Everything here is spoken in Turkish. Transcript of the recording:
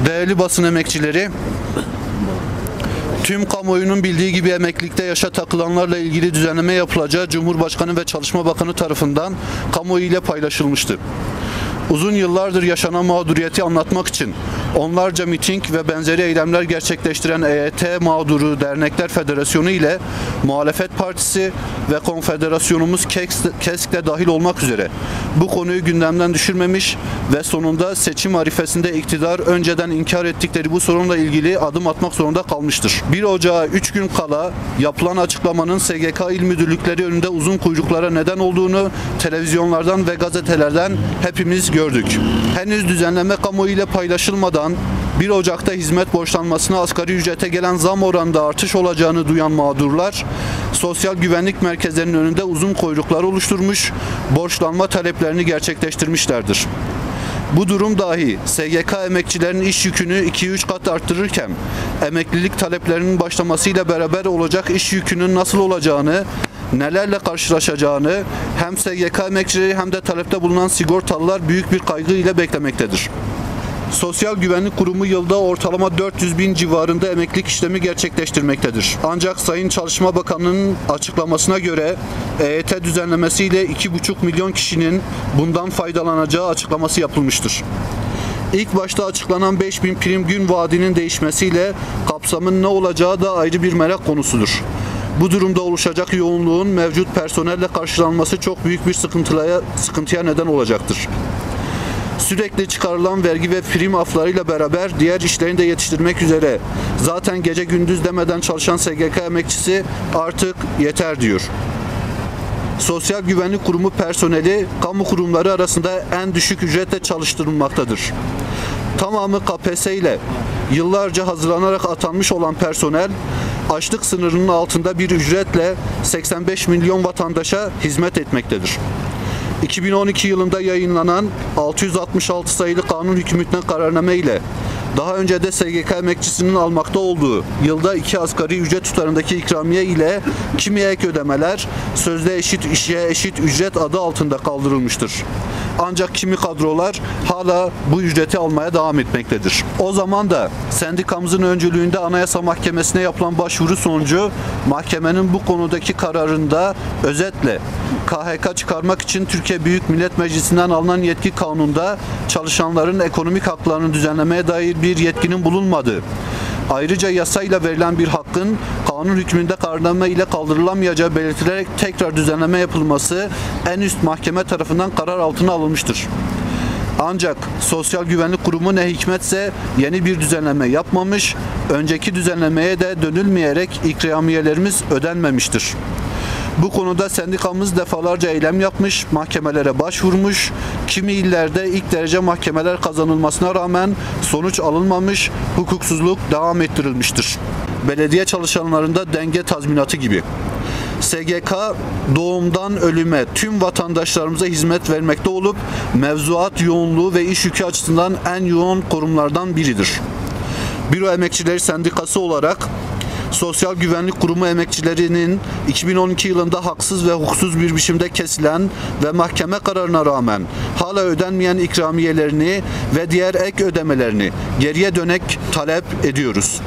Değerli basın emekçileri, tüm kamuoyunun bildiği gibi emeklilikte yaşa takılanlarla ilgili düzenleme yapılacağı Cumhurbaşkanı ve Çalışma Bakanı tarafından kamuoyu ile paylaşılmıştı. Uzun yıllardır yaşanan mağduriyeti anlatmak için onlarca miting ve benzeri eylemler gerçekleştiren EYT Mağduru Dernekler Federasyonu ile Muhalefet Partisi ve Konfederasyonumuz KESK de dahil olmak üzere bu konuyu gündemden düşürmemiş ve sonunda seçim arifesinde iktidar önceden inkar ettikleri bu sorunla ilgili adım atmak zorunda kalmıştır. 1 Ocağı 3 gün kala yapılan açıklamanın SGK il müdürlükleri önünde uzun kuyruklara neden olduğunu televizyonlardan ve gazetelerden hepimiz gördük. Henüz düzenleme kamuoyu ile paylaşılmadan 1 Ocak'ta hizmet borçlanmasına asgari ücrete gelen zam oranında artış olacağını duyan mağdurlar, sosyal güvenlik merkezlerinin önünde uzun kuyruklar oluşturmuş, borçlanma taleplerini gerçekleştirmişlerdir. Bu durum dahi SGK emekçilerin iş yükünü 2-3 kat arttırırken, emeklilik taleplerinin başlamasıyla beraber olacak iş yükünün nasıl olacağını, nelerle karşılaşacağını hem SGK emekçileri hem de talepte bulunan sigortalılar büyük bir kaygı ile beklemektedir. Sosyal Güvenlik Kurumu yılda ortalama 400.000 civarında emeklilik işlemi gerçekleştirmektedir. Ancak Sayın Çalışma Bakanı'nın açıklamasına göre EYT düzenlemesiyle 2,5 milyon kişinin bundan faydalanacağı açıklaması yapılmıştır. İlk başta açıklanan 5.000 prim gün vaadinin değişmesiyle kapsamın ne olacağı da ayrı bir merak konusudur. Bu durumda oluşacak yoğunluğun mevcut personelle karşılanması çok büyük bir sıkıntıya neden olacaktır. Sürekli çıkarılan vergi ve prim aflarıyla beraber diğer işlerini de yetiştirmek üzere zaten gece gündüz demeden çalışan SGK emekçisi artık yeter diyor. Sosyal Güvenlik Kurumu personeli kamu kurumları arasında en düşük ücretle çalıştırılmaktadır. Tamamı KPSS ile yıllarca hazırlanarak atanmış olan personel açlık sınırının altında bir ücretle 85 milyon vatandaşa hizmet etmektedir. 2012 yılında yayınlanan 666 sayılı kanun hükmünden kararname ile daha önce de SGK emekçisinin almakta olduğu yılda 2 asgari ücret tutarındaki ikramiye ile kimi ek ödemeler sözde eşit işe eşit ücret adı altında kaldırılmıştır. Ancak kimi kadrolar hala bu ücreti almaya devam etmektedir. O zaman da sendikamızın öncülüğünde Anayasa Mahkemesi'ne yapılan başvuru sonucu mahkemenin bu konudaki kararında özetle KHK çıkarmak için Türkiye Büyük Millet Meclisi'nden alınan yetki kanununda çalışanların ekonomik haklarını düzenlemeye dair bir yetkinin bulunmadığı, ayrıca yasayla verilen bir hakkın kanun hükmünde kararname ile kaldırılamayacağı belirtilerek tekrar düzenleme yapılması en üst mahkeme tarafından karar altına alınmıştır. Ancak Sosyal Güvenlik Kurumu ne hikmetse yeni bir düzenleme yapmamış, önceki düzenlemeye de dönülmeyerek ikramiyelerimiz ödenmemiştir. Bu konuda sendikamız defalarca eylem yapmış, mahkemelere başvurmuş, kimi illerde ilk derece mahkemeler kazanılmasına rağmen sonuç alınmamış, hukuksuzluk devam ettirilmiştir. Belediye çalışanlarında denge tazminatı gibi. SGK doğumdan ölüme tüm vatandaşlarımıza hizmet vermekte olup mevzuat yoğunluğu ve iş yükü açısından en yoğun kurumlardan biridir. Büro Emekçileri Sendikası olarak Sosyal Güvenlik Kurumu emekçilerinin 2012 yılında haksız ve hukuksuz bir biçimde kesilen ve mahkeme kararına rağmen hala ödenmeyen ikramiyelerini ve diğer ek ödemelerini geriye dönek talep ediyoruz.